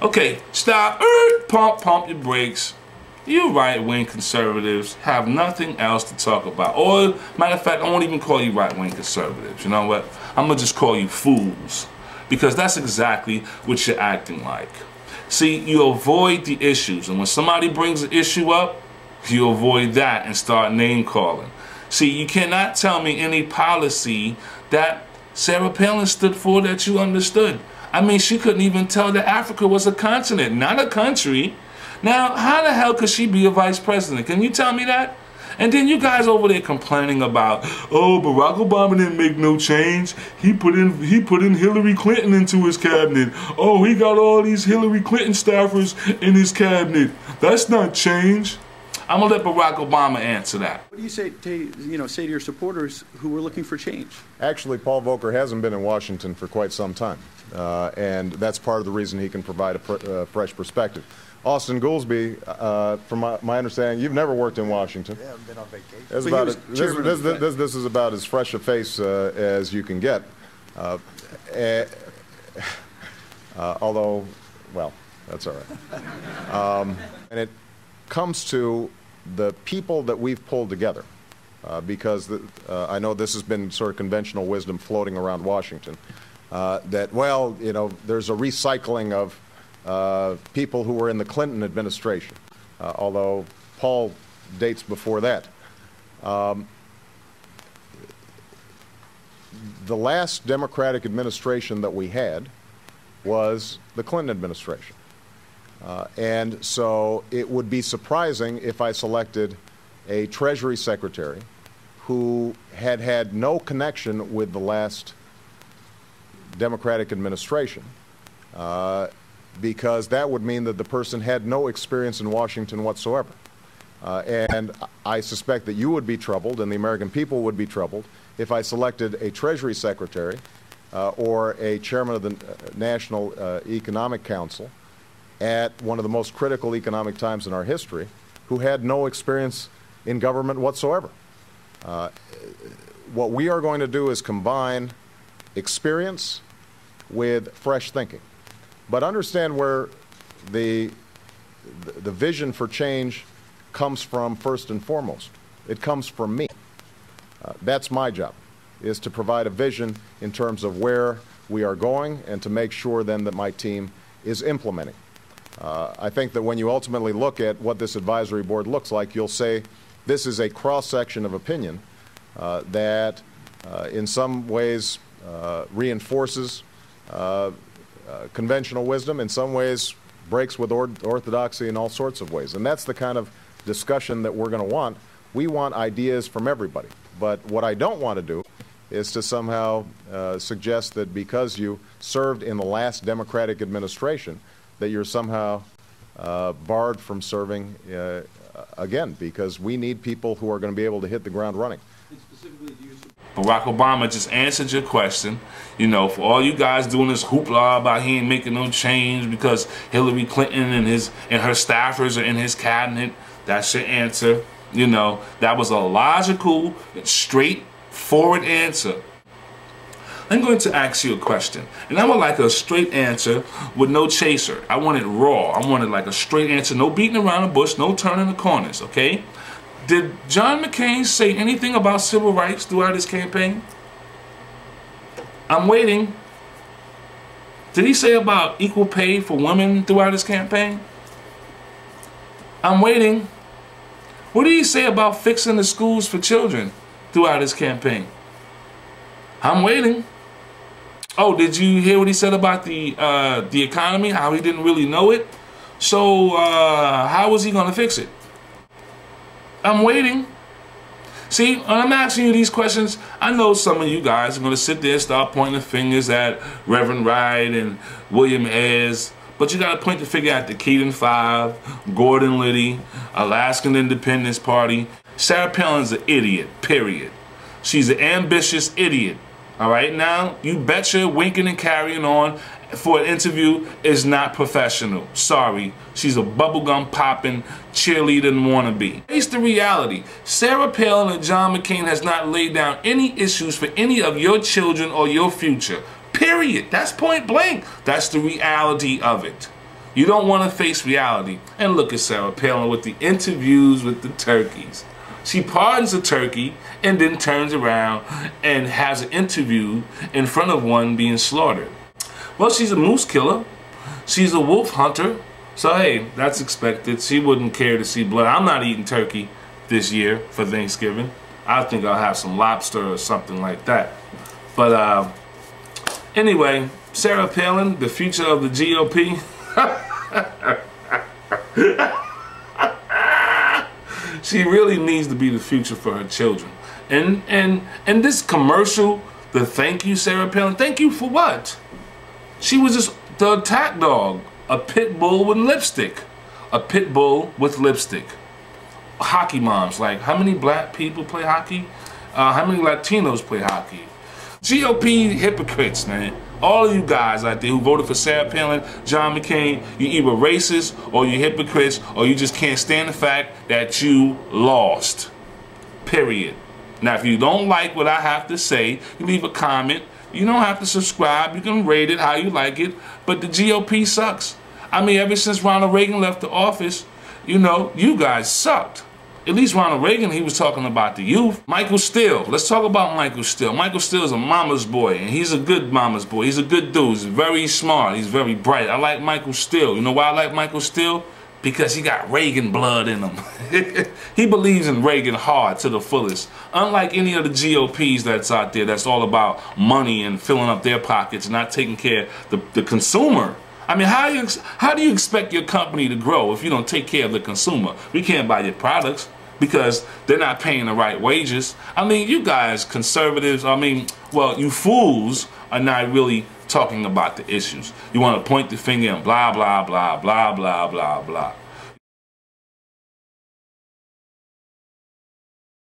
Okay, stop. Pump your brakes. You right-wing conservatives have nothing else to talk about. Or, matter of fact, I won't even call you right-wing conservatives. You know what? I'm going to just call you fools. Because that's exactly what you're acting like. See, you avoid the issues. And when somebody brings an issue up, you avoid that and start name-calling. See, you cannot tell me any policy that Sarah Palin stood for that you understood. I mean, she couldn't even tell that Africa was a continent, not a country. Now, how the hell could she be a vice president? Can you tell me that? And then you guys over there complaining about, oh, Barack Obama didn't make no change. He put in Hillary Clinton into his cabinet. Oh, he got all these Hillary Clinton staffers in his cabinet. That's not change. I'm gonna let Barack Obama answer that. What do you say to your supporters who were looking for change? Actually, Paul Volcker hasn't been in Washington for quite some time, and that's part of the reason he can provide a fresh perspective. Austin Goolsbee, from my understanding, you've never worked in Washington. Yeah, I've been on vacation. This is about as fresh a face as you can get. Although, well, that's all right. And it comes to the people that we've pulled together, because I know this has been sort of conventional wisdom floating around Washington, that, well, you know, there's a recycling of people who were in the Clinton administration, although Paul dates before that. The last Democratic administration that we had was the Clinton administration. And so it would be surprising if I selected a Treasury Secretary who had no connection with the last Democratic administration, because that would mean that the person had no experience in Washington whatsoever. And I suspect that you would be troubled and the American people would be troubled if I selected a Treasury Secretary or a chairman of the National Economic Council at one of the most critical economic times in our history who had no experience in government whatsoever. What we are going to do is combine experience with fresh thinking. But understand where the vision for change comes from first and foremost. It comes from me. That's my job, is to provide a vision in terms of where we are going and to make sure then that my team is implementing. I think that when you ultimately look at what this advisory board looks like, you'll say this is a cross-section of opinion that in some ways reinforces conventional wisdom, in some ways breaks with orthodoxy in all sorts of ways. And that's the kind of discussion that we're going to want. We want ideas from everybody. But what I don't want to do is to somehow suggest that because you served in the last Democratic administration that you're somehow barred from serving again, because we need people who are going to be able to hit the ground running. Barack Obama just answered your question. You know, for all you guys doing this hoopla about he ain't making no change because Hillary Clinton and her staffers are in his cabinet, that's your answer. You know, that was a logical, straightforward answer. I'm going to ask you a question, and I would like a straight answer with no chaser. I want it raw. I want it like a straight answer, no beating around the bush, no turning the corners, okay? Did John McCain say anything about civil rights throughout his campaign? I'm waiting. Did he say about equal pay for women throughout his campaign? I'm waiting. What did he say about fixing the schools for children throughout his campaign? I'm waiting. Oh, did you hear what he said about the economy, how he didn't really know it? So how was he going to fix it? I'm waiting. See, when I'm asking you these questions, I know some of you guys are going to sit there and start pointing the fingers at Reverend Wright and William Ayers, but you got to point the finger at the Keaton Five, Gordon Liddy, Alaskan Independence Party. Sarah Palin's an idiot, period. She's an ambitious idiot. All right, now, you betcha winking and carrying on for an interview is not professional. Sorry, she's a bubblegum popping cheerleader and wannabe. Face the reality. Sarah Palin and John McCain has not laid down any issues for any of your children or your future. Period. That's point blank. That's the reality of it. You don't want to face reality. And look at Sarah Palin with the interviews with the turkeys. She pardons a turkey and then turns around and has an interview in front of one being slaughtered. Well, she's a moose killer. She's a wolf hunter. So, hey, that's expected. She wouldn't care to see blood. I'm not eating turkey this year for Thanksgiving. I think I'll have some lobster or something like that. But anyway, Sarah Palin, the future of the GOP. She really needs to be the future for her children. And this commercial, the thank you, Sarah Palin, thank you for what? She was just the attack dog, a pit bull with lipstick. A pit bull with lipstick. Hockey moms, like how many black people play hockey? How many Latinos play hockey? GOP hypocrites, man. All of you guys out there who voted for Sarah Palin, John McCain, you either racist or you hypocrites or you just can't stand the fact that you lost. Period. Now, if you don't like what I have to say, you leave a comment. You don't have to subscribe. You can rate it how you like it. But the GOP sucks. I mean, ever since Ronald Reagan left the office, you know, you guys sucked. At least Ronald Reagan, he was talking about the youth. Michael Steele. Let's talk about Michael Steele. Michael Steele is a mama's boy, and he's a good mama's boy. He's a good dude. He's very smart. He's very bright. I like Michael Steele. You know why I like Michael Steele? Because he got Reagan blood in him. He believes in Reagan hard to the fullest. Unlike any of the GOPs that's out there that's all about money and filling up their pockets and not taking care of the consumer. I mean, how do you expect your company to grow if you don't take care of the consumer? We can't buy your products because they're not paying the right wages. I mean, you guys, conservatives, I mean, well, you fools are not really talking about the issues. You want to point the finger and blah, blah, blah, blah, blah, blah, blah.